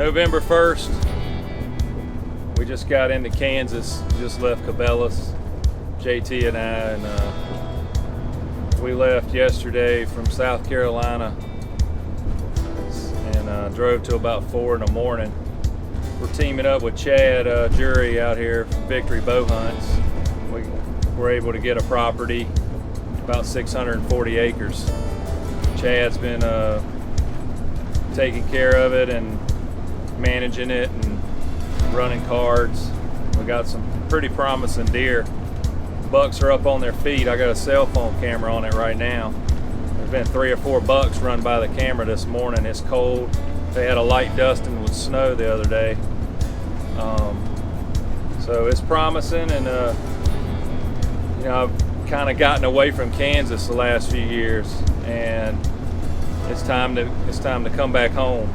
November 1st, we just got into Kansas, just left Cabela's, JT and I, and we left yesterday from South Carolina and drove to about 4 in the morning. We're teaming up with Chad Jury out here from Victory Bow Hunts. We were able to get a property about 640 acres. Chad's been taking care of it and managing it and running cards. We got some pretty promising deer. Bucks are up on their feet. I got a cell phone camera on it right now. There's been 3 or 4 bucks run by the camera this morning. It's cold. They had a light dusting with snow the other day. So it's promising, and you know, I've kind of gotten away from Kansas the last few years, and it's time to come back home.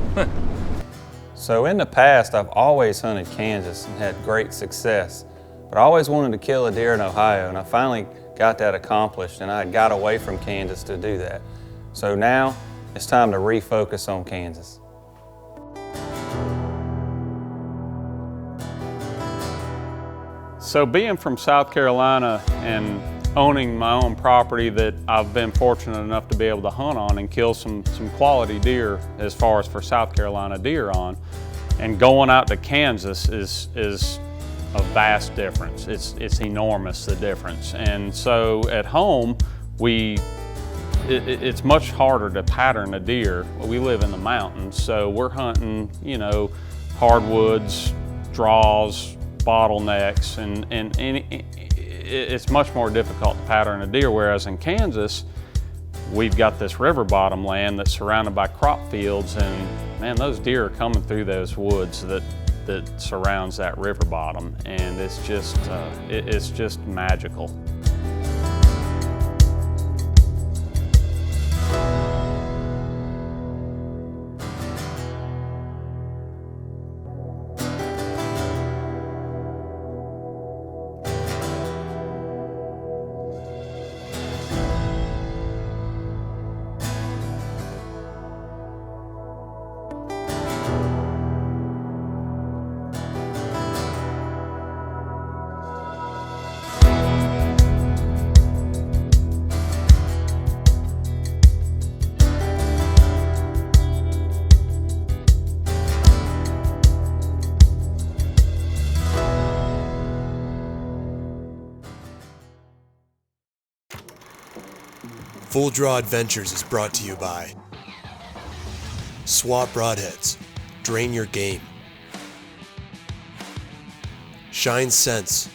So in the past, I've always hunted Kansas and had great success, but I always wanted to kill a deer in Ohio, and I finally got that accomplished, and I got away from Kansas to do that. So now it's time to refocus on Kansas. So being from South Carolina and owning my own property that I've been fortunate enough to be able to hunt on and kill some quality deer as far as for South Carolina deer on, and going out to Kansas is a vast difference. It's enormous, the difference. And so at home, it's much harder to pattern a deer. We live in the mountains, so we're hunting, you know, hardwoods, draws, bottlenecks, and it's much more difficult to pattern a deer, whereas in Kansas, we've got this river bottom land that's surrounded by crop fields, and man, those deer are coming through those woods that surrounds that river bottom, and it's just magical. Full Draw Adventures is brought to you by Swap Broadheads, Drain Your Game. Shine Sense,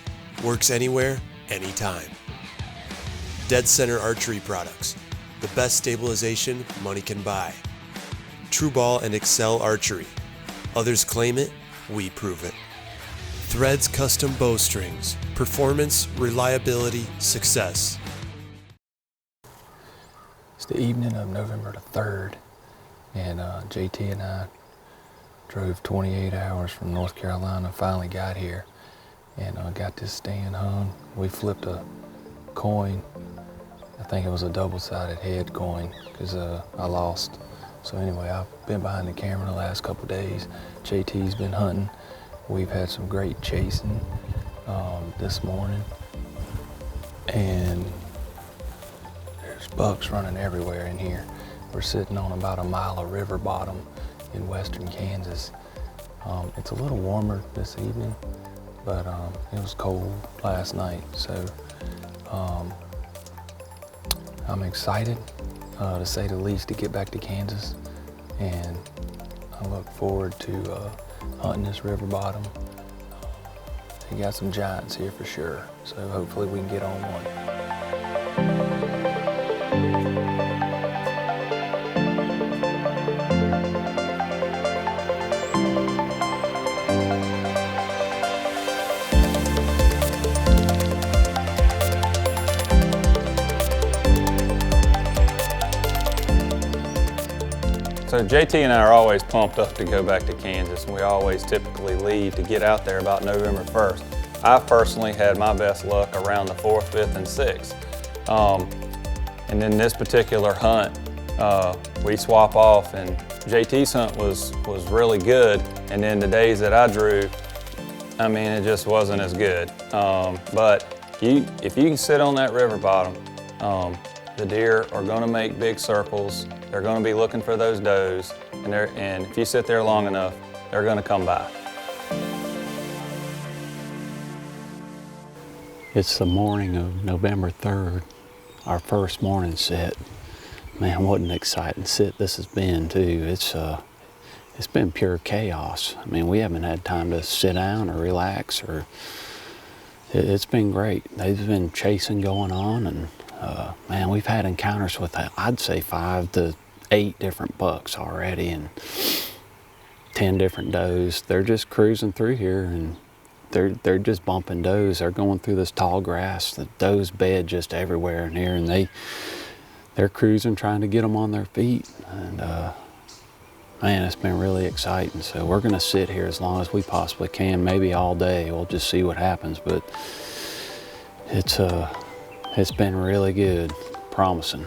works anywhere, anytime. Dead Center Archery Products, the best stabilization money can buy. True Ball and Excel Archery, others claim it, we prove it. Threads Custom Bowstrings, performance, reliability, success. It's the evening of November the 3rd, and JT and I drove 28 hours from North Carolina, finally got here, and got this stand hung. We flipped a coin. I think it was a double-sided head coin, because I lost. So anyway, I've been behind the camera the last couple days. JT's been hunting. We've had some great chasing this morning, and there's bucks running everywhere in here. We're sitting on about a mile of river bottom in western Kansas. It's a little warmer this evening, but it was cold last night, so I'm excited, to say the least, to get back to Kansas, and I look forward to hunting this river bottom. They got some giants here for sure, so hopefully we can get on one. So JT and I are always pumped up to go back to Kansas, and we always typically leave to get out there about November 1st. I personally had my best luck around the 4th, 5th, and 6th. And then this particular hunt, we swap off, and JT's hunt was really good, And then the days that I drew, I mean, it just wasn't as good. But if you can sit on that river bottom, the deer are gonna make big circles. They're gonna be looking for those does, and if you sit there long enough, they're gonna come by. It's the morning of November 3rd, our first morning sit. Man, what an exciting sit this has been too. It's been pure chaos. I mean, we haven't had time to sit down or relax, or it's been great. They've been chasing going on, and man, we've had encounters with, I'd say 5 to 8 different bucks already, and 10 different does. They're just cruising through here, and they're just bumping does. They're going through this tall grass. The does bed just everywhere in here, and they're cruising, trying to get them on their feet. And man, it's been really exciting. So we're gonna sit here as long as we possibly can, maybe all day. We'll just see what happens, but it's been really good, promising.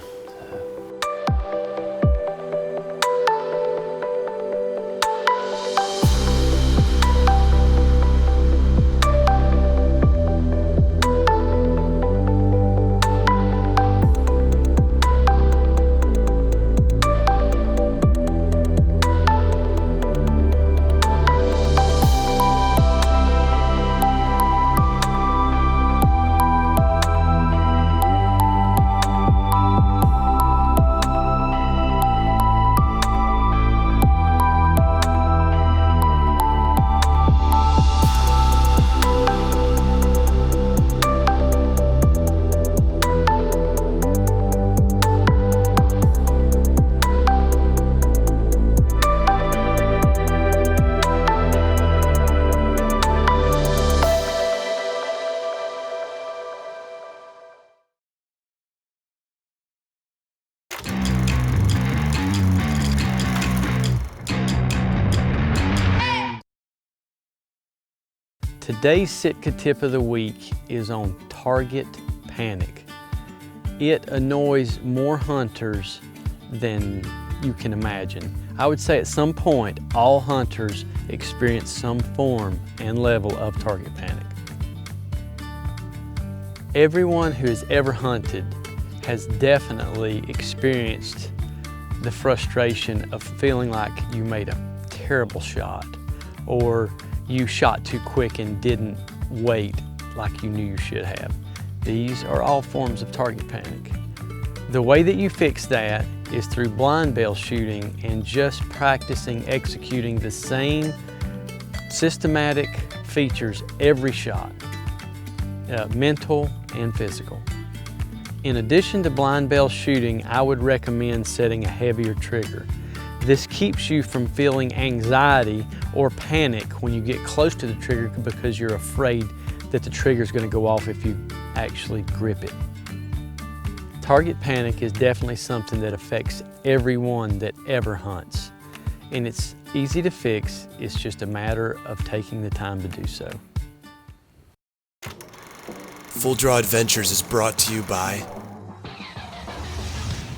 Today's Sitka tip of the week is on target panic. It annoys more hunters than you can imagine. I would say at some point, all hunters experience some form and level of target panic. Everyone who has ever hunted has definitely experienced the frustration of feeling like you made a terrible shot, or you shot too quick and didn't wait like you knew you should have. These are all forms of target panic. The way that you fix that is through blind bale shooting and just practicing executing the same systematic features every shot, mental and physical. In addition to blind bale shooting, I would recommend setting a heavier trigger. This keeps you from feeling anxiety or panic when you get close to the trigger because you're afraid that the trigger is going to go off if you actually grip it. Target panic is definitely something that affects everyone that ever hunts, and it's easy to fix. It's just a matter of taking the time to do so. Full Draw Adventures is brought to you by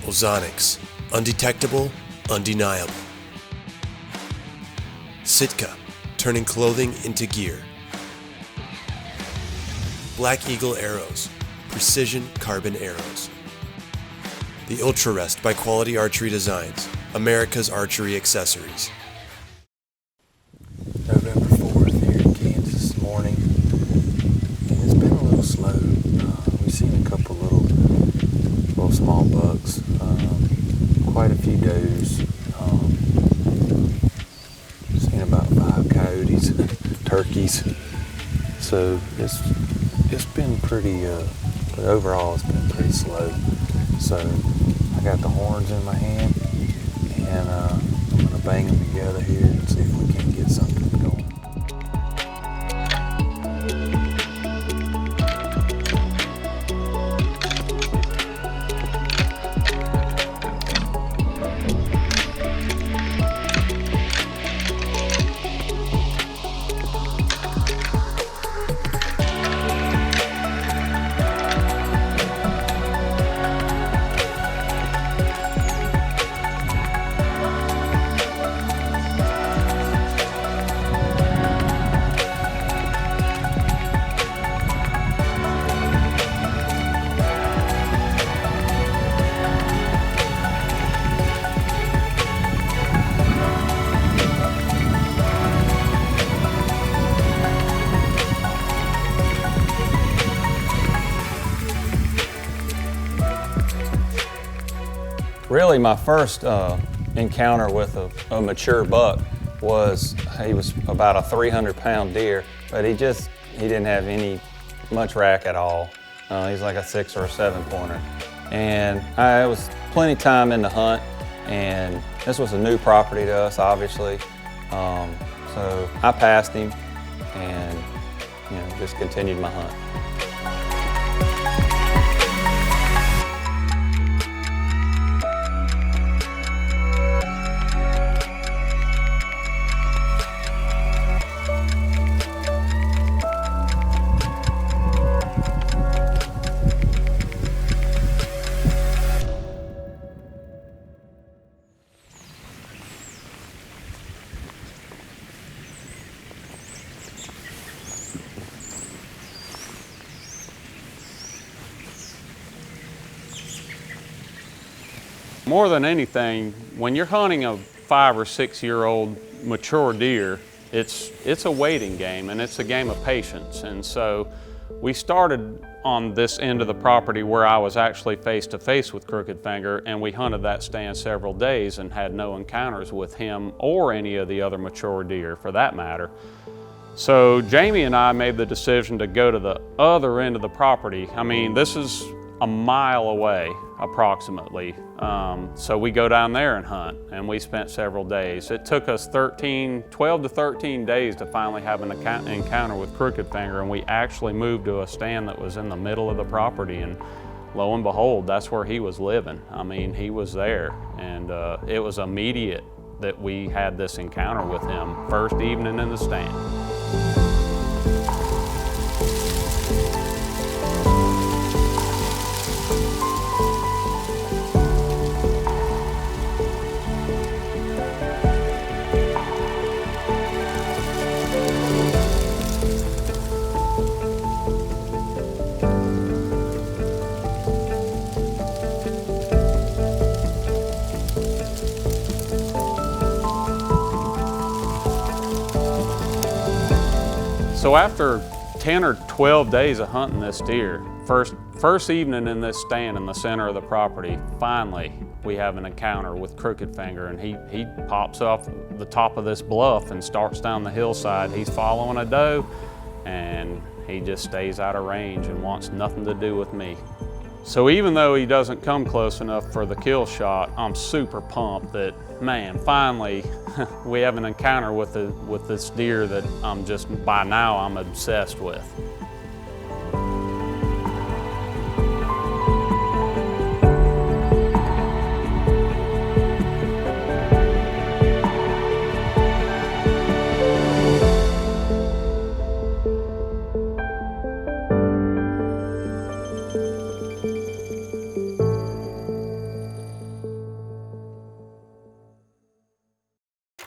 Ozonics, undetectable, undeniable. Sitka, turning clothing into gear. Black Eagle Arrows, precision carbon arrows. The Ultra Rest by Quality Archery Designs, America's archery accessories. November 4th here in Kansas this morning, and it's been a little slow. We've seen a couple little small bucks, quite a few does, seen about 5 coyotes, turkeys. So it's been pretty, but overall it's been pretty slow. So I got the horns in my hand, and I'm gonna bang them together here and see if we can get something going. Really, my first encounter with a mature buck was, he was about a 300-pound deer, but he didn't have much rack at all. He's like a 6 or a 7 pointer. And it was plenty of time in the hunt, and this was a new property to us, obviously. So I passed him and just continued my hunt. More than anything, when you're hunting a 5 or 6 year old mature deer, it's a waiting game, and it's a game of patience. And so we started on this end of the property where I was actually face to face with Crooked Finger, and we hunted that stand several days and had no encounters with him or any of the other mature deer for that matter. So Jamie and I made the decision to go to the other end of the property. I mean, this is a mile away approximately. So we go down there and hunt, and we spent several days. It took us 12 to 13 days to finally have an encounter with Crooked Finger, and we actually moved to a stand that was in the middle of the property, and lo and behold, that's where he was living. I mean, he was there, and it was immediate that we had this encounter with him first evening in the stand. So after 10 or 12 days of hunting this deer, first evening in this stand in the center of the property, finally we have an encounter with Crooked Finger, and he pops off the top of this bluff and starts down the hillside. He's following a doe, and he just stays out of range and wants nothing to do with me. So even though he doesn't come close enough for the kill shot, I'm super pumped that, man, finally we have an encounter with this deer that by now I'm obsessed with.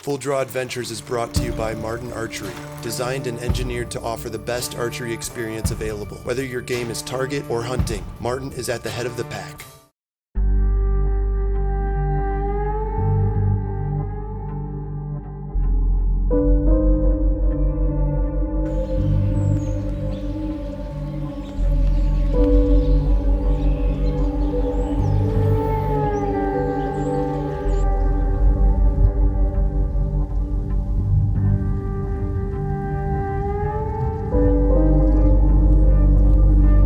Full Draw Adventures is brought to you by Martin Archery, designed and engineered to offer the best archery experience available. Whether your game is target or hunting, Martin is at the head of the pack.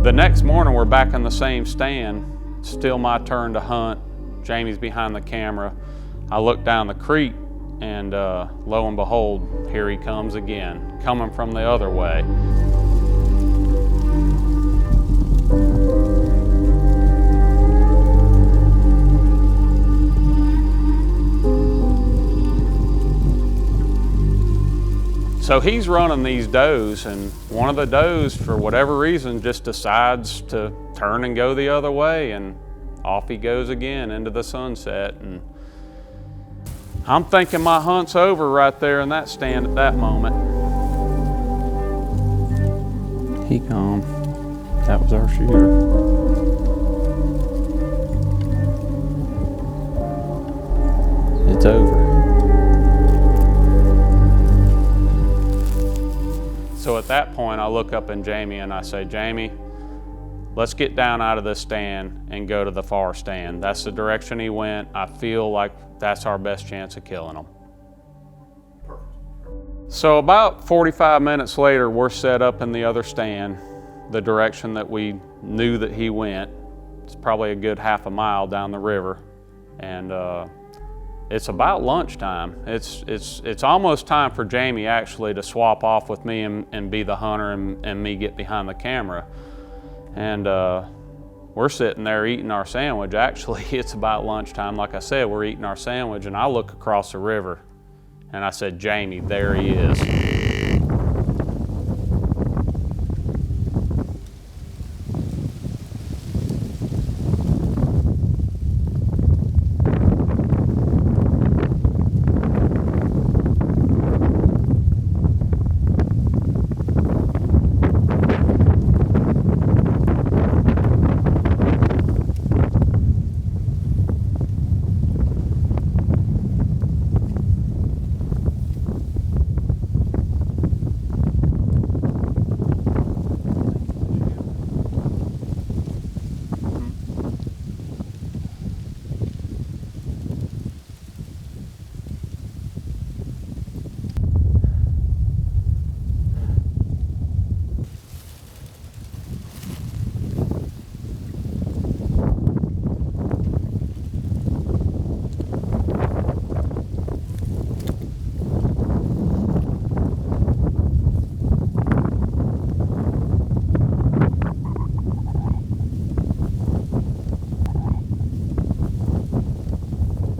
The next morning, we're back in the same stand. Still my turn to hunt. Jamie's behind the camera. I look down the creek, and lo and behold, here he comes again, coming from the other way. So he's running these does, and one of the does, for whatever reason, just decides to turn and go the other way, and off he goes again into the sunset. And I'm thinking my hunt's over right there in that stand at that moment. He come. That was our shooter. It's over. So at that point, I look up at Jamie and I say, Jamie, let's get down out of this stand and go to the far stand. That's the direction he went. I feel like that's our best chance of killing him. So about 45 minutes later, we're set up in the other stand, the direction that we knew that he went. It's probably a good half a mile down the river. And it's about lunchtime. It's almost time for Jamie actually to swap off with me and be the hunter and me get behind the camera. And we're sitting there eating our sandwich. Actually, it's about lunchtime. Like I said, we're eating our sandwich and I look across the river and I said, Jamie, there he is.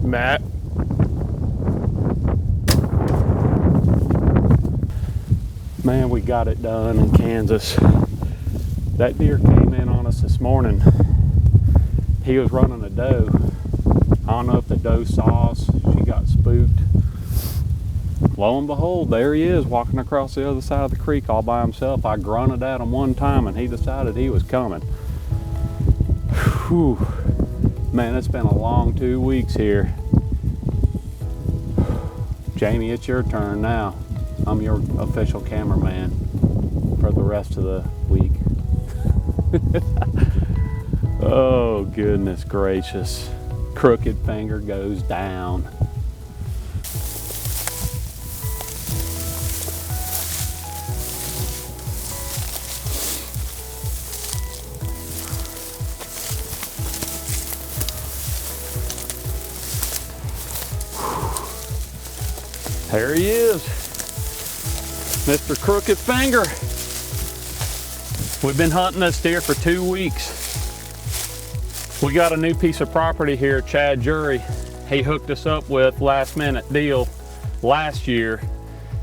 Matt. Man, we got it done in Kansas. That deer came in on us this morning. He was running a doe. I don't know if the doe saw us. She got spooked. Lo and behold, there he is walking across the other side of the creek all by himself. I grunted at him one time and he decided he was coming. Whew. Man, it's been a long 2 weeks here. Jamie, it's your turn now. I'm your official cameraman for the rest of the week. Oh, goodness gracious. Crooked finger goes down. There he is, Mr. Crooked Finger. We've been hunting this deer for 2 weeks. We got a new piece of property here, Chad Jury. He hooked us up with last minute deal last year.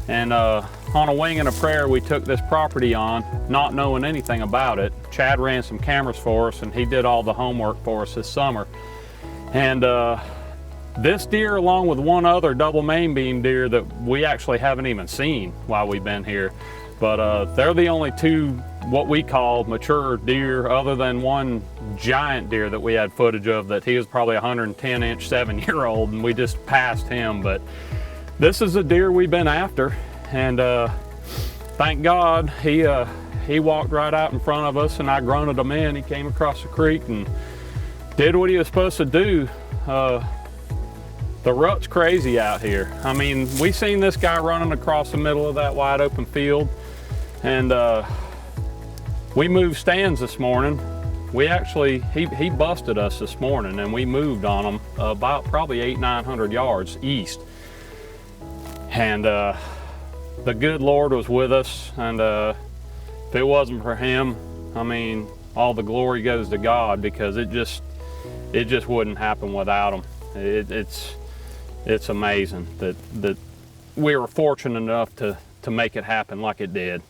And on a wing and a prayer, we took this property on, not knowing anything about it. Chad ran some cameras for us and he did all the homework for us this summer. And this deer, along with one other double main beam deer that we actually haven't even seen while we've been here, but they're the only two what we call mature deer, other than one giant deer that we had footage of that he was probably 110-inch 7-year-old, and we just passed him. But this is a deer we've been after, and thank God he walked right out in front of us and I grunted him in. He came across the creek and did what he was supposed to do. The rut's crazy out here. I mean, we seen this guy running across the middle of that wide open field, and we moved stands this morning. We actually, he busted us this morning and we moved on him about probably 800-900 yards east. And the good Lord was with us, and if it wasn't for him, I mean, all the glory goes to God, because it just wouldn't happen without him. It's amazing that we were fortunate enough to make it happen like it did.